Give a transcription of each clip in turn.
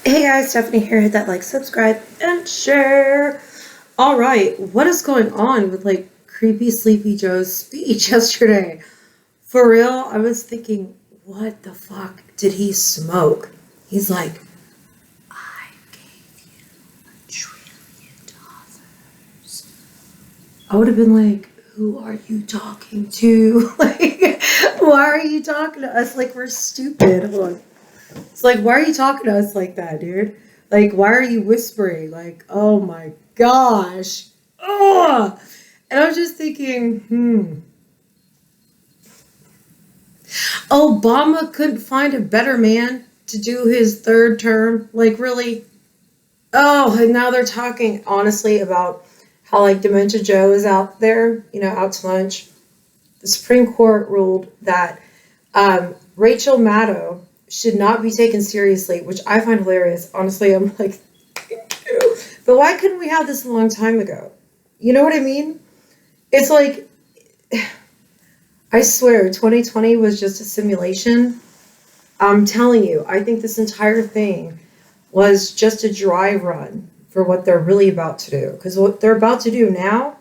Hey guys, Stephanie here. Hit that like, subscribe, and share. All right, what is going on with like creepy Sleepy Joe's speech yesterday? For real, I was thinking, what the fuck did he smoke? He's like, I gave you $1 trillion. I would have been like, who are you talking to? Like, why are you talking to us like we're stupid? Hold on. It's like, why are you talking to us like that, dude? Like, why are you whispering? Like, oh my gosh. Ugh. And I was just thinking, Obama couldn't find a better man to do his third term. Like, really? Oh, and now they're talking honestly about how, like, Dementia Joe is out there, out to lunch. The Supreme Court ruled that Rachel Maddow should not be taken seriously, which I find hilarious. Honestly, I'm like, thank you. But why couldn't we have this a long time ago? You know what I mean? It's like, I swear, 2020 was just a simulation. I'm telling you, I think this entire thing was just a dry run for what they're really about to do. Because what they're about to do now,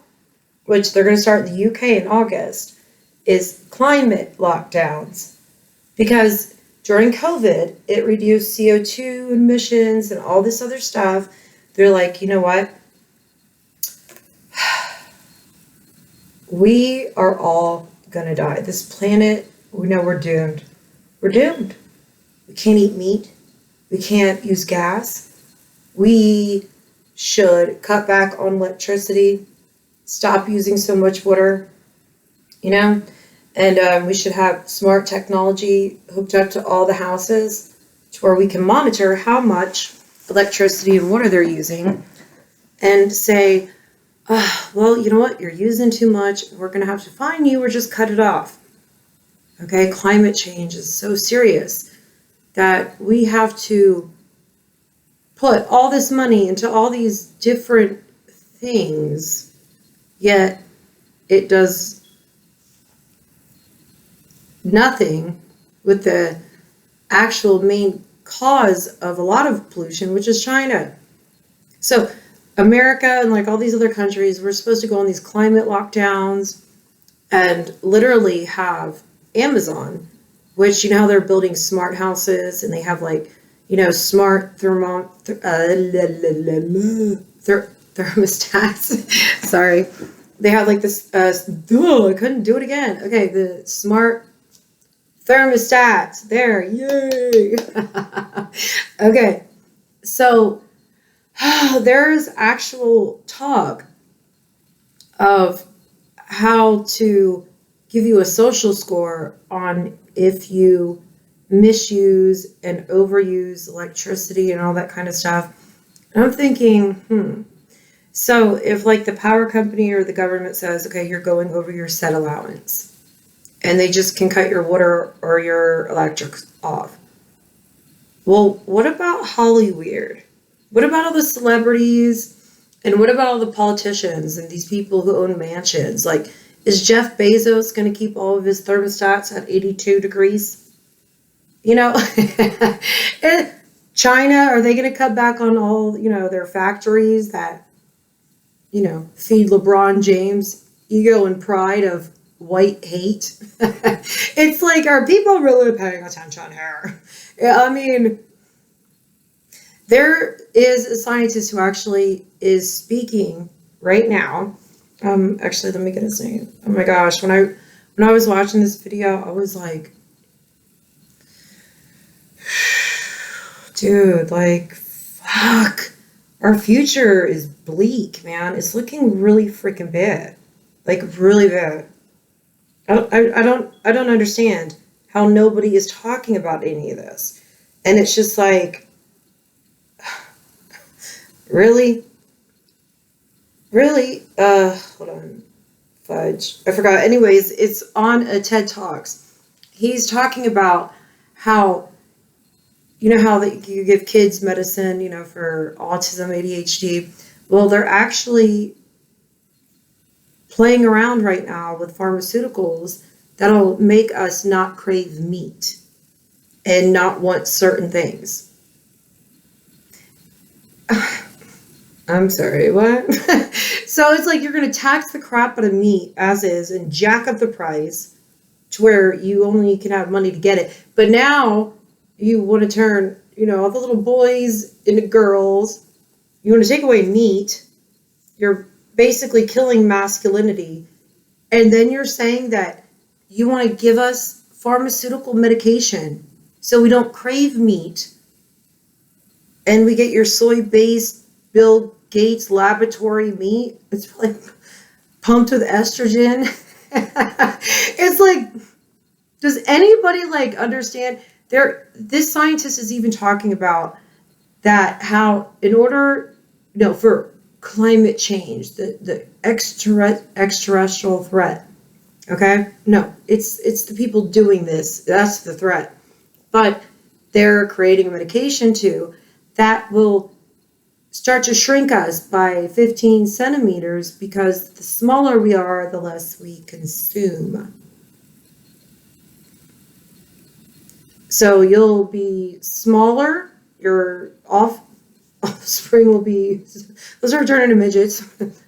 which they're going to start in the UK in August, is climate lockdowns. Because during COVID, it reduced CO2 emissions and all this other stuff. They're like, you know what? We are all going to die. This planet, we know we're doomed. We're doomed. We can't eat meat. We can't use gas. We should cut back on electricity, stop using so much water, and we should have smart technology hooked up to all the houses to where we can monitor how much electricity and water they're using and say, well, you know what? You're using too much. We're going to have to fine you or just cut it off. Okay? Climate change is so serious that we have to put all this money into all these different things, yet it does nothing with the actual main cause of a lot of pollution, which is China. So America and like all these other countries, we're supposed to go on these climate lockdowns and literally have Amazon, which, how they're building smart houses and they have like, smart thermostats. Sorry. They have like this, I couldn't do it again. Okay, the smart thermostats. There, yay. Okay, so there's actual talk of how to give you a social score on if you misuse and overuse electricity and all that kind of stuff. And I'm thinking, so if like the power company or the government says, okay, you're going over your set allowance, and they just can cut your water or your electric off. Well, what about Hollyweird? What about all the celebrities? And what about all the politicians and these people who own mansions? Like, is Jeff Bezos going to keep all of his thermostats at 82 degrees? China, are they going to cut back on all, their factories that, feed LeBron James ego and pride of white hate? It's like, are people really paying attention here? I mean, there is a scientist who actually is speaking right now. Actually, let me get his name. Oh my gosh, when I was watching this video, I was like, dude, like, fuck. Our future is bleak, man. It's looking really freaking bad. Like, really bad. I don't understand how nobody is talking about any of this. And it's just like, really? Really? Hold on. Fudge. I forgot. Anyways, it's on a TED Talks. He's talking about how, how that you give kids medicine, for autism, ADHD. Well, they're actually playing around right now with pharmaceuticals that'll make us not crave meat and not want certain things. I'm sorry, what? So it's like you're going to tax the crap out of meat as is and jack up the price to where you only can have money to get it. But now you want to turn, all the little boys into girls. You want to take away meat. You're basically killing masculinity. And then you're saying that you want to give us pharmaceutical medication so we don't crave meat and we get your soy-based Bill Gates laboratory meat. It's like pumped with estrogen. It's like, does anybody like understand? This scientist is even talking about that how in order, for climate change, the extraterrestrial threat. Okay, no, it's the people doing this. That's the threat, but they're creating a medication too that will start to shrink us by 15 centimeters because the smaller we are, the less we consume. So you'll be smaller, your offspring will be, those are turning into midgets.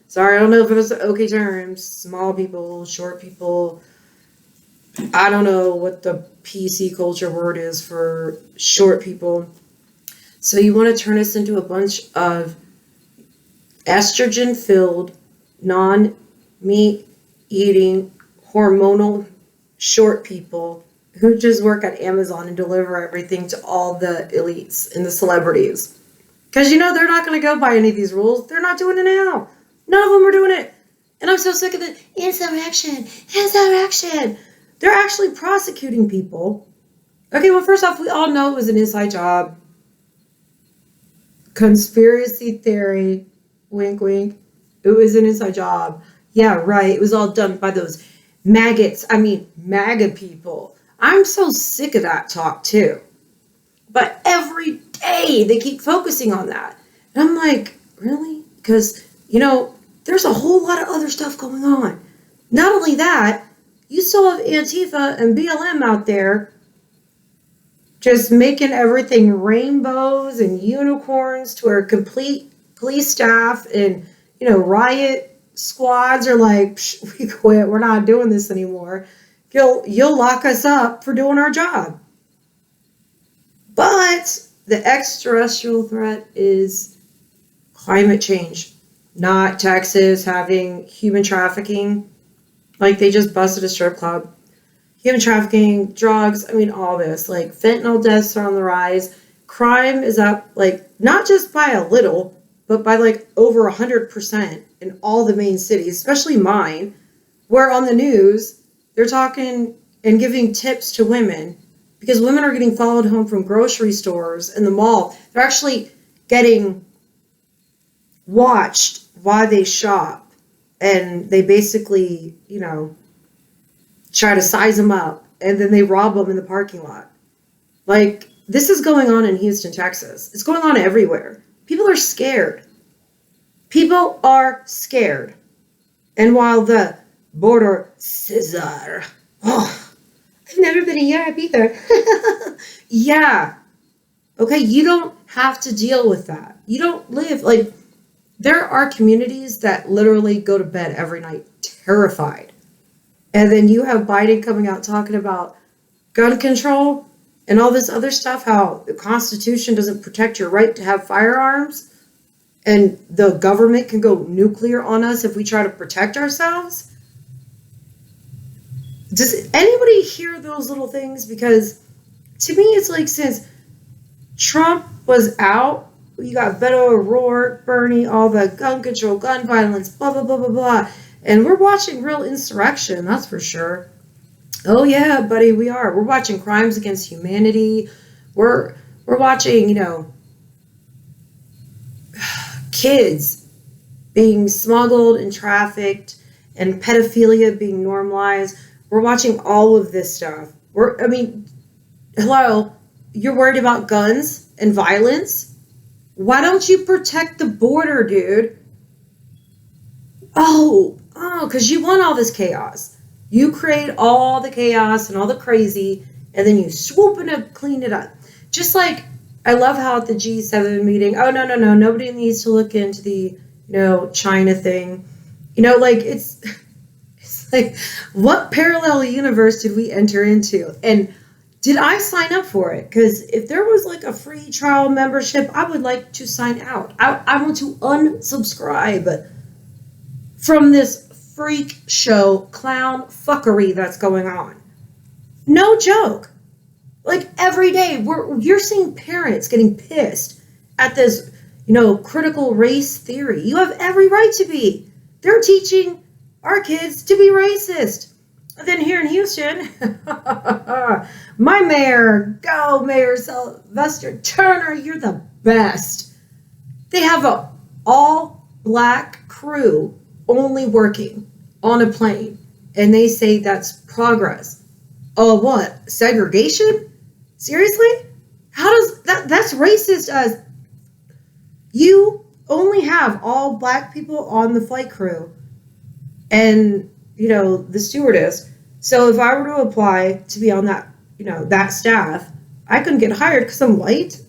Sorry, I don't know if it was okay terms. Small people, short people. I don't know what the PC culture word is for short people. So you want to turn us into a bunch of estrogen-filled, non-meat eating, hormonal short people who just work at Amazon and deliver everything to all the elites and the celebrities. Because they're not going to go by any of these rules. They're not doing it now. None of them are doing it. And I'm so sick of the insurrection. They're actually prosecuting people. Okay, well, first off, we all know it was an inside job. Conspiracy theory. Wink, wink. It was an inside job. Yeah, right. It was all done by those MAGA people. I'm so sick of that talk, too. But every day they keep focusing on that. And I'm like, really? Because, there's a whole lot of other stuff going on. Not only that, you still have Antifa and BLM out there just making everything rainbows and unicorns to where complete police staff and, riot squads are like, we quit. We're not doing this anymore. You'll lock us up for doing our job. But the extraterrestrial threat is climate change, not Texas having human trafficking. Like they just busted a strip club. Human trafficking, drugs, all this. Like fentanyl deaths are on the rise. Crime is up, like not just by a little, but by like over 100% in all the main cities, especially mine, where on the news, they're talking and giving tips to women because women are getting followed home from grocery stores and the mall. They're actually getting watched while they shop. And they basically, try to size them up. And then they rob them in the parking lot. Like, this is going on in Houston, Texas. It's going on everywhere. People are scared. People are scared. And while the border Caesar, I've never been in Europe either. Yeah. Okay, you don't have to deal with that. You don't live, like, there are communities that literally go to bed every night terrified. And then you have Biden coming out talking about gun control and all this other stuff, how the Constitution doesn't protect your right to have firearms and the government can go nuclear on us if we try to protect ourselves. Does anybody hear those little things? Because to me, it's like since Trump was out, you got Beto O'Rourke, Bernie, all the gun control, gun violence, blah, blah, blah, blah, blah. And we're watching real insurrection, that's for sure. Oh, yeah, buddy, we are. We're watching crimes against humanity. We're watching, kids being smuggled and trafficked and pedophilia being normalized. We're watching all of this stuff. Hello, you're worried about guns and violence? Why don't you protect the border, dude? Oh, because you want all this chaos. You create all the chaos and all the crazy, and then you swoop in and clean it up. Just like, I love how at the G7 meeting, oh, no, nobody needs to look into the, China thing. Like, it's like, what parallel universe did we enter into? And did I sign up for it? Because if there was like a free trial membership, I would like to sign out. I want to unsubscribe from this freak show clown fuckery that's going on. No joke. Like every day, you're seeing parents getting pissed at this, critical race theory. You have every right to be. They're teaching our kids to be racist. And then here in Houston, my mayor, go Mayor Sylvester Turner, you're the best. They have a all-black crew only working on a plane, and they say that's progress. Oh, what? Segregation? Seriously? How does that's racist as you only have all black people on the flight crew and, the stewardess. So if I were to apply to be on that, that staff, I couldn't get hired because I'm white.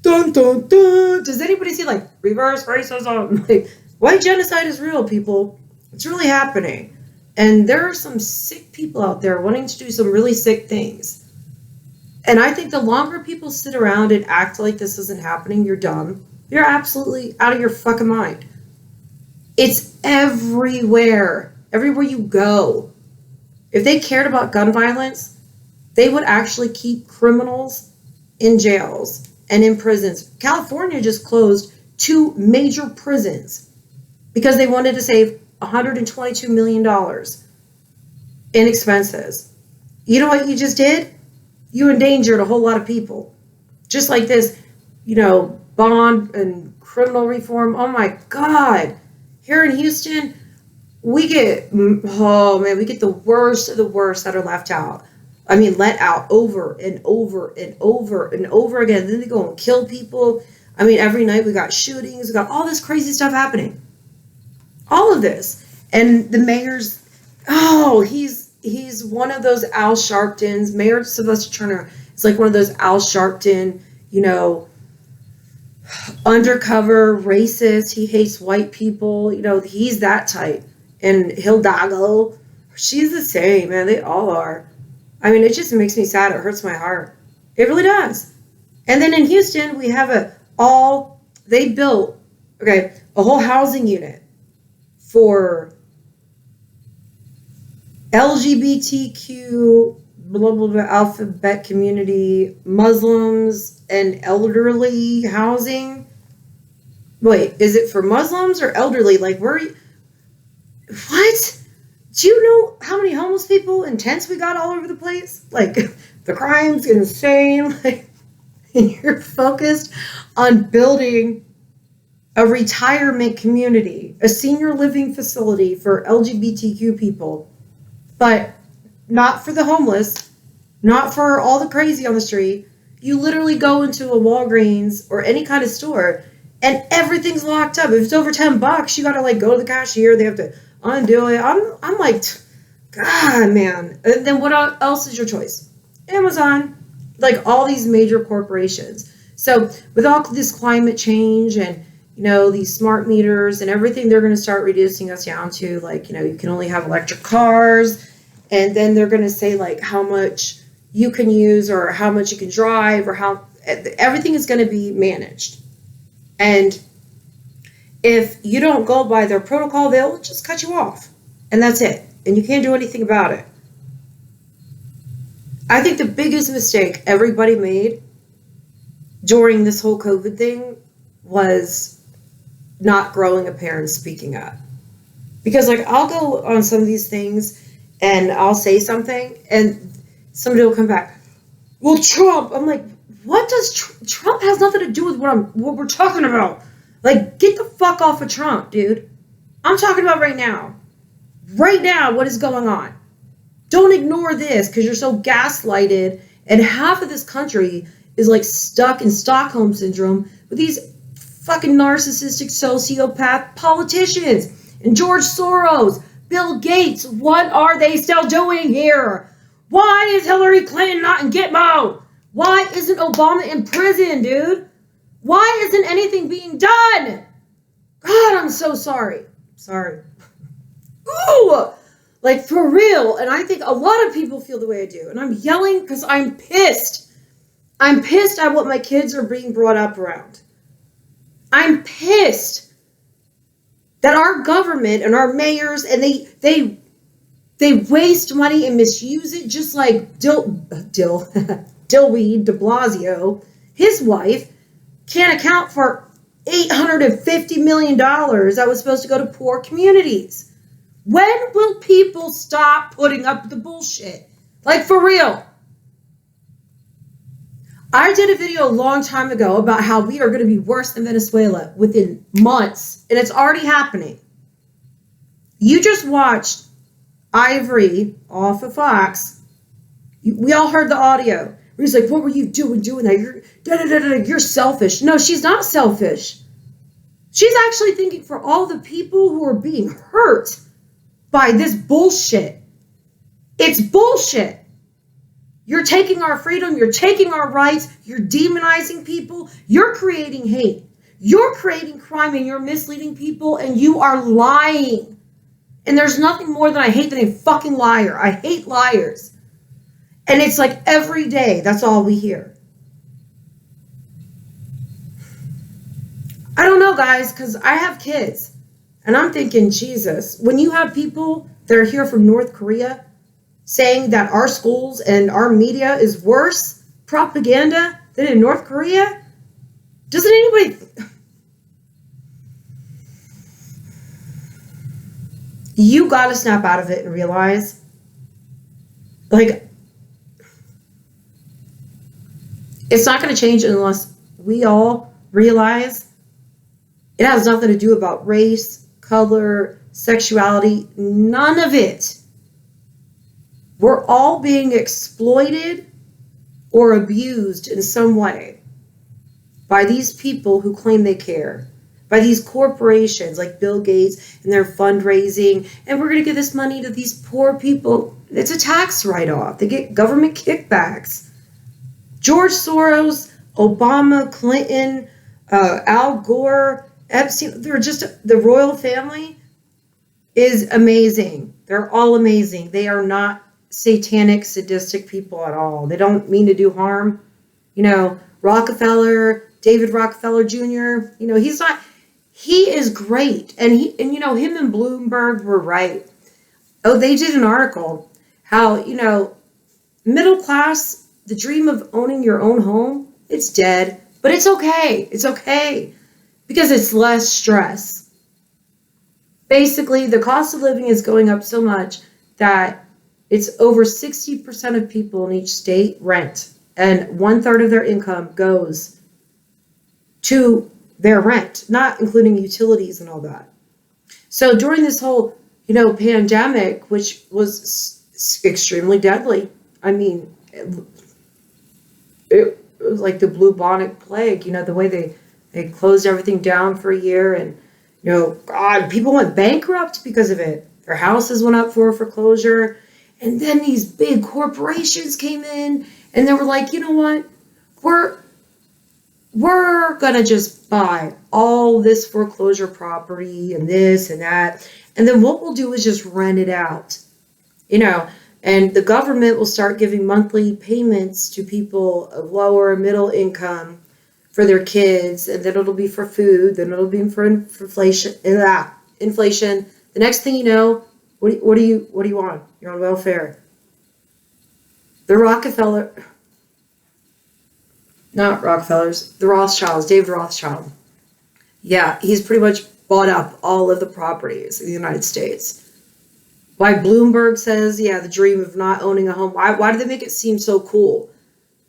Dun, dun, dun. Does anybody see like reverse racism? Like, white genocide is real, people. It's really happening. And there are some sick people out there wanting to do some really sick things. And I think the longer people sit around and act like this isn't happening, you're dumb. You're absolutely out of your fucking mind. It's everywhere. Everywhere you go. If they cared about gun violence, they would actually keep criminals in jails and in prisons. California just closed 2 major prisons because they wanted to save $122 million in expenses. You know what you just did? You endangered a whole lot of people. Just like this, bond and criminal reform. Oh my God. Here in Houston, we get the worst of the worst that are left out. I mean, let out over and over and over and over again. Then they go and kill people. I mean, every night we got shootings. We got all this crazy stuff happening. All of this. And the mayor's, he's one of those Al Sharptons. Mayor Sylvester Turner is like one of those Al Sharpton, undercover racist. He hates white people. He's that type. And Hidalgo, she's the same, man. They all are. I mean, it just makes me sad. It hurts my heart. It really does. And then in Houston, we have they built, a whole housing unit for LGBTQ, blah, blah, blah, alphabet community, Muslims, and elderly housing. Wait, is it for Muslims or elderly? Like, what? Do you know how many homeless people in tents we got all over the place? Like, the crime's insane. Like, and you're focused on building a retirement community, a senior living facility for LGBTQ people, but not for the homeless, not for all the crazy on the street. You literally go into a Walgreens or any kind of store and everything's locked up. If it's over $10, you gotta go to the cashier. They have to undo it. I'm like, God, man. And then what else is your choice? Amazon, all these major corporations. So with all this climate change and these smart meters and everything, they're going to start reducing us down to you can only have electric cars, and then they're going to say how much you can use or how much you can drive or how everything is going to be managed. And if you don't go by their protocol, they'll just cut you off, and that's it. And you can't do anything about it. I think the biggest mistake everybody made during this whole COVID thing was not growing a pair and speaking up. Because I'll go on some of these things and I'll say something and somebody will come back, well, Trump. I'm like, what does Trump has nothing to do with what we're talking about. Get the fuck off of Trump, dude. I'm talking about right now. Right now, what is going on? Don't ignore this because you're so gaslighted, and half of this country is stuck in Stockholm syndrome with these fucking narcissistic sociopath politicians and George Soros, Bill Gates. What are they still doing here? Why is Hillary Clinton not in Gitmo? Why isn't Obama in prison, dude? Why isn't anything being done? God, I'm so sorry. Sorry. Ooh! Like, for real. And I think a lot of people feel the way I do. And I'm yelling because I'm pissed. I'm pissed at what my kids are being brought up around. I'm pissed that our government and our mayors, and they waste money and misuse it, just like Dillweed de Blasio, his wife, can't account for $850 million that was supposed to go to poor communities. When will people stop putting up the bullshit? Like, for real. I did a video a long time ago about how we are going to be worse than Venezuela within months, and it's already happening. You just watched Ivory off of Fox. We all heard the audio. He's like, what were you doing that? You're selfish. No, she's not selfish. She's actually thinking for all the people who are being hurt by this bullshit. It's bullshit. You're taking our freedom. You're taking our rights. You're demonizing people. You're creating hate. You're creating crime, and you're misleading people, and you are lying. And there's nothing more than I hate than a fucking liar. I hate liars. And it's like every day, that's all we hear. I don't know, guys, because I have kids. And I'm thinking, Jesus, when you have people that are here from North Korea saying that our schools and our media is worse propaganda than in North Korea, doesn't anybody... You got to snap out of it and realize, like, it's not going to change unless we all realize it has nothing to do about race, color, sexuality, none of it. We're all being exploited or abused in some way by these people who claim they care, by these corporations like Bill Gates and their fundraising, and we're going to give this money to these poor people. It's a tax write-off. They get government kickbacks. George Soros, Obama, Clinton, Al Gore, Epstein, they're just, the royal family is amazing. They're all amazing. They are not satanic, sadistic people at all. They don't mean to do harm. You know, Rockefeller, David Rockefeller Jr., you know, he is great. And you know, him and Bloomberg were right. Oh, they did an article how, you know, middle class, the dream of owning your own home, it's dead. But it's okay. It's okay. Because it's less stress. Basically, the cost of living is going up so much that it's over 60% of people in each state rent. And 1/3 of their income goes to their rent, not including utilities and all that. So during this whole, you know, pandemic, which was extremely deadly, I mean, it was like the bubonic plague, you know, the way they closed everything down for a year, and, you know, God, people went bankrupt because of it. Their houses went up for foreclosure, and then these big corporations came in, and they were like, you know what, we're gonna just buy all this foreclosure property and this and that, and then what we'll do is just rent it out, you know. And the government will start giving monthly payments to people of lower middle income for their kids, and then it'll be for food, then it'll be for inflation. Inflation. The next thing you know, what do you want? You're on welfare. The Rothschilds, David Rothschild. Yeah, he's pretty much bought up all of the properties in the United States. Why Bloomberg says, yeah, the dream of not owning a home. Why do they make it seem so cool?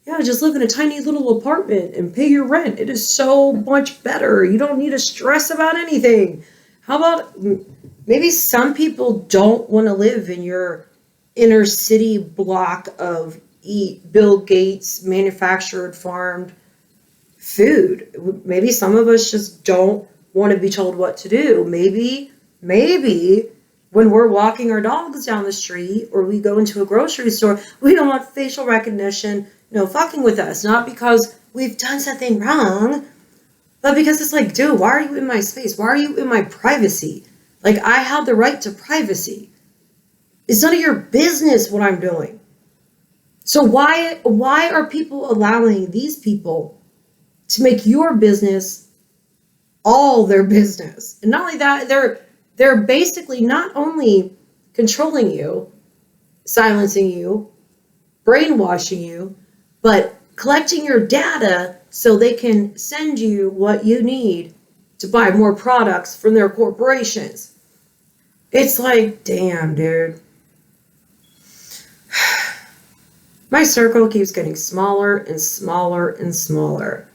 Yeah, just live in a tiny little apartment and pay your rent. It is so much better. You don't need to stress about anything. How about maybe some people don't want to live in your inner city block of Bill Gates manufactured farmed food? Maybe some of us just don't want to be told what to do. Maybe when we're walking our dogs down the street or we go into a grocery store, we don't want facial recognition fucking with us. Not because we've done something wrong, but because it's like, dude, why are you in my space? Why are you in my privacy? Like, I have the right to privacy. It's none of your business what I'm doing. So why are people allowing these people to make your business all their business? And not only that, they're basically not only controlling you, silencing you, brainwashing you, but collecting your data so they can send you what you need to buy more products from their corporations. It's like, damn, dude. My circle keeps getting smaller and smaller and smaller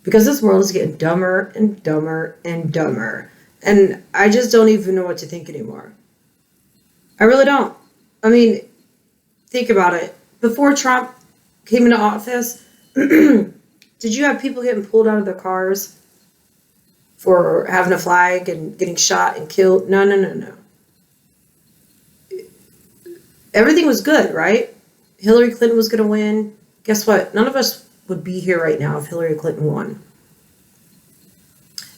because this world is getting dumber and dumber and dumber. And I just don't even know what to think anymore. I really don't. I mean, think about it. Before Trump came into office, did you have people getting pulled out of their cars for having a flag and getting shot and killed? No. Everything was good, right? Hillary Clinton was going to win. Guess what? None of us would be here right now if Hillary Clinton won.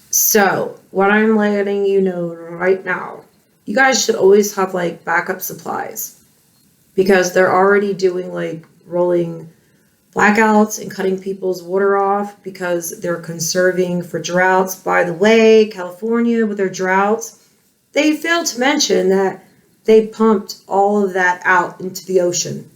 So, what I'm letting you know right now, you guys should always have like backup supplies because they're already doing like rolling blackouts and cutting people's water off because they're conserving for droughts. By the way, California with their droughts, they failed to mention that they pumped all of that out into the ocean.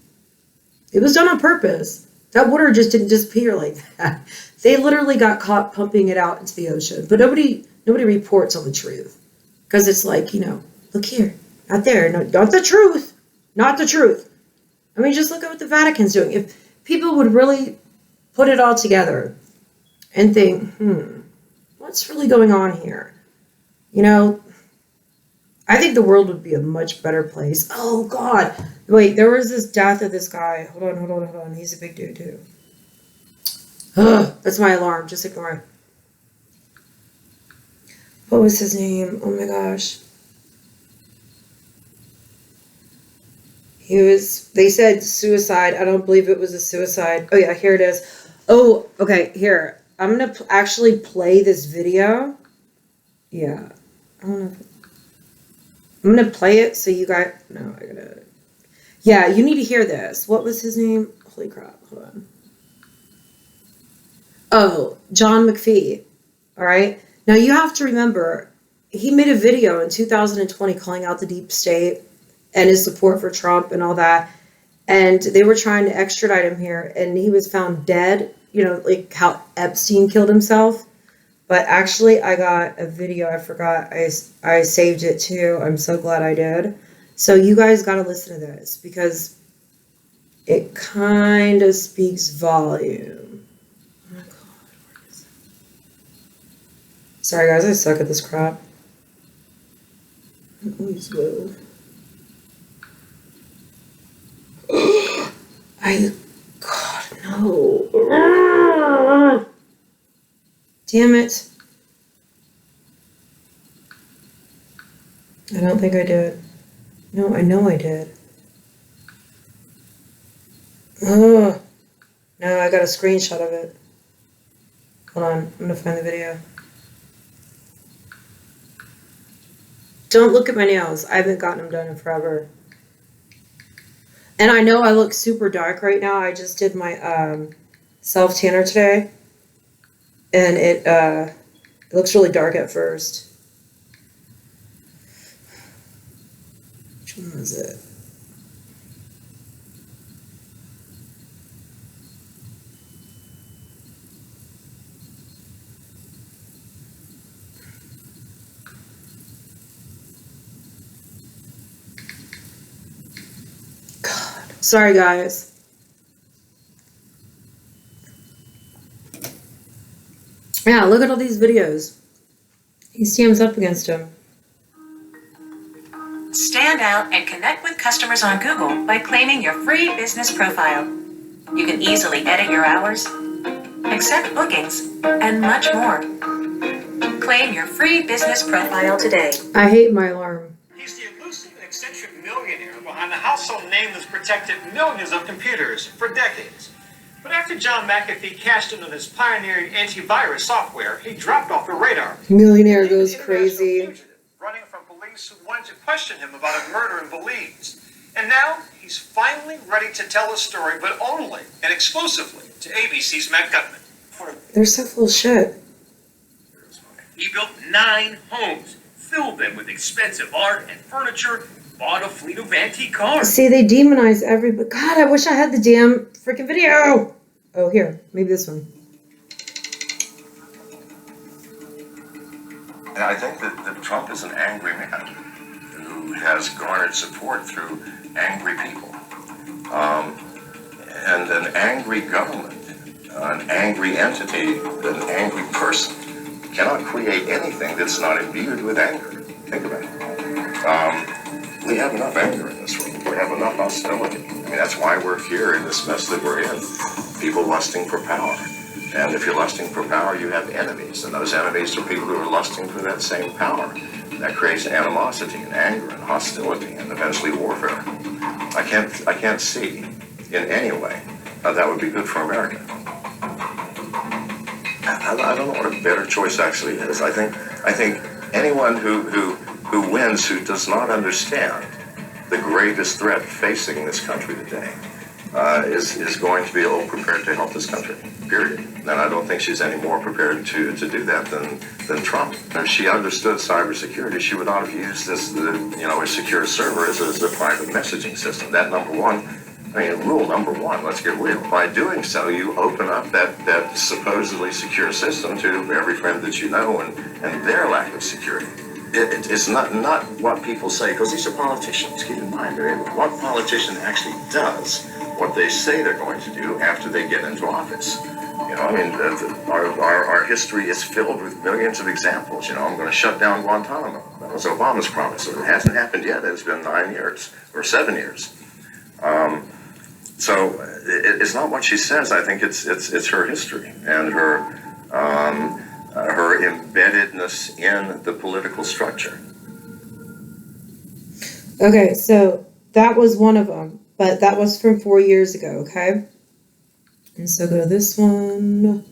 It was done on purpose. That water just didn't disappear like that. They literally got caught pumping it out into the ocean. But nobody reports on the truth. Because it's like, look here, not there. No, not the truth. Not the truth. I mean, just look at what the Vatican's doing. If people would really put it all together and think, what's really going on here? I think the world would be a much better place. Oh, God. Wait, there was this death of this guy. Hold on. He's a big dude, too. Ugh, that's my alarm. Just ignore him. What was his name? Oh, my gosh. They said suicide. I don't believe it was a suicide. Oh, yeah, here it is. Oh, okay, here. I'm going to actually play this video. Yeah. I don't know if I'm going to play it so you guys... No, I gotta... Yeah, you need to hear this. What was his name? Holy crap. Hold on. Oh, John McPhee. All right? Now, you have to remember, he made a video in 2020 calling out the deep state and his support for Trump and all that. And they were trying to extradite him here, and he was found dead, like how Epstein killed himself. But actually, I got a video. I forgot. I saved it too. I'm so glad I did. So you guys got to listen to this because it kind of speaks volume. Oh my God. Where is it? Sorry, guys. I suck at this crap. I always will. God, no. Damn it. I don't think I did. No, I know I did. Oh. No, I got a screenshot of it. Hold on, I'm gonna find the video. Don't look at my nails. I haven't gotten them done in forever. And I know I look super dark right now. I just did my self-tanner today. And it looks really dark at first. Which one was it? God. Sorry, guys. Yeah, look at all these videos. He stands up against him. Stand out and connect with customers on Google by claiming your free business profile. You can easily edit your hours, accept bookings, and much more. Claim your free business profile today. I hate my alarm. He's the elusive and eccentric millionaire behind the household name that's protected millions of computers for decades. But after John McAfee cashed in on his pioneering antivirus software, he dropped off the radar. Millionaire He was goes an international crazy. fugitive, running from police who wanted to question him about a murder in Belize. And now he's finally ready to tell his story, but only and exclusively to ABC's Matt Gutman. They're so full of shit. He built 9 homes, filled them with expensive art and furniture, bought a fleet of antique cars. See, they demonize everybody. God, I wish I had the damn freaking video. Oh, here. Maybe this one. And I think that Trump is an angry man who has garnered support through angry people. And an angry government, an angry entity, an angry person cannot create anything that's not imbued with anger. Think about it. We have enough anger in this world. We have enough hostility. I mean, that's why we're here in this mess that we're in. People lusting for power. And if you're lusting for power, you have enemies. And those enemies are people who are lusting for that same power. That creates animosity and anger and hostility and eventually warfare. I can't see in any way how that would be good for America. I don't know what a better choice actually is. I think anyone who wins who does not understand the greatest threat facing this country today is going to be ill-prepared to help this country, period. And I don't think she's any more prepared to do that than Trump. If she understood cybersecurity, she would not have used a secure server as a private messaging system. That number one. I mean, rule number one, let's get real. By doing so, you open up that supposedly secure system to every friend that you know and their lack of security. It's not what people say, because these are politicians. Keep in mind, what politician actually does what they say they're going to do after they get into office. You know, I mean, our history is filled with millions of examples. You know, I'm going to shut down Guantanamo. That was Obama's promise. It hasn't happened yet. It's been 9 years or 7 years. So it's not what she says. I think it's her history and her embeddedness in the political structure. Okay, so that was one of them, but that was from 4 years ago, okay? And so go to this one.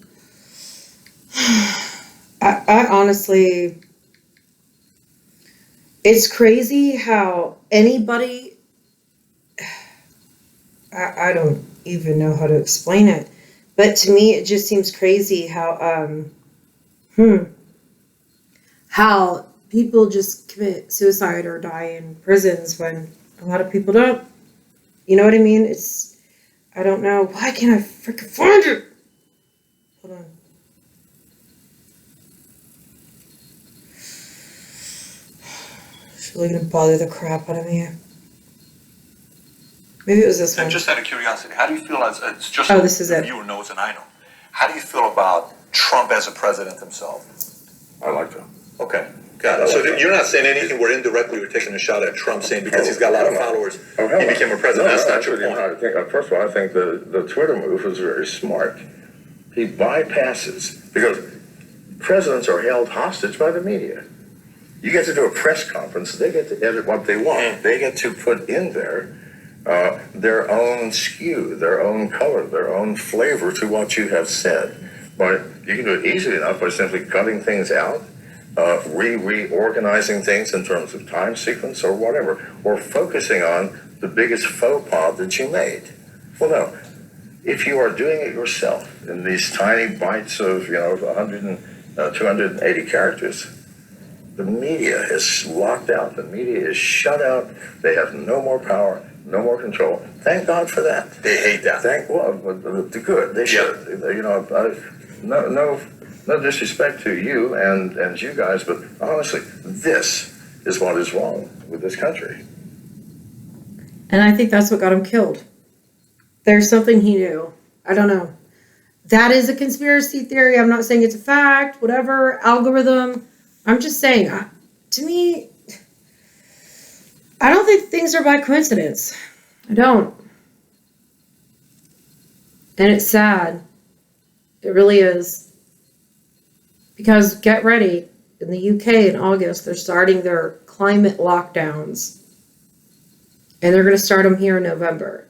I honestly, it's crazy how anybody, I don't even know how to explain it, but to me it just seems crazy how people just commit suicide or die in prisons when a lot of people don't. You know what I mean? I don't know. Why can't I freaking find it? Hold on. It's really gonna bother the crap out of me. Maybe it was this one. And just out of curiosity, how do you feel it's just Oh, this is it. viewer knows and I know. How do you feel about Trump as a president himself? I like that. Okay, got it. So you're not saying anything where indirectly you're taking a shot at Trump saying because he's got a lot of followers, he became a president. That's not your point. First of all, I think the Twitter move was very smart. He bypasses, because presidents are held hostage by the media. You get to do a press conference, they get to edit what they want. They get to put in there their own skew, their own color, their own flavor to what you have said. But you can do it easily enough by simply cutting things out, reorganizing things in terms of time sequence or whatever, or focusing on the biggest faux pas that you made. Well, no. If you are doing it yourself in these tiny bites of 100 and 280 characters, the media is locked out. The media is shut out. They have no more power, no more control. Thank God for that. They hate that. The good. They should. No disrespect to you and you guys, but honestly, this is what is wrong with this country. And I think that's what got him killed. There's something he knew. I don't know. That is a conspiracy theory. I'm not saying it's a fact, whatever, algorithm. I'm just saying, to me, I don't think things are by coincidence. I don't. And it's sad. It really is. Because get ready. In the UK in August, they're starting their climate lockdowns. And they're going to start them here in November.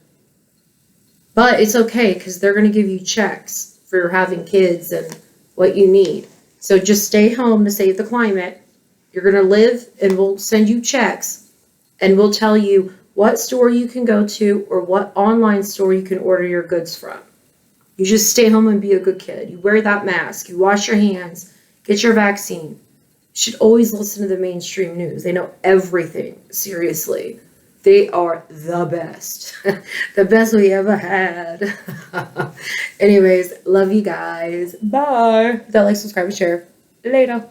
But it's okay because they're going to give you checks for having kids and what you need. So just stay home to save the climate. You're going to live and we'll send you checks and we'll tell you what store you can go to or what online store you can order your goods from. You just stay home and be a good kid. You wear that mask. You wash your hands. Get your vaccine. You should always listen to the mainstream news. They know everything. Seriously. They are the best. The best we ever had. Anyways, love you guys. Bye. Hit that like, subscribe, and share. Later.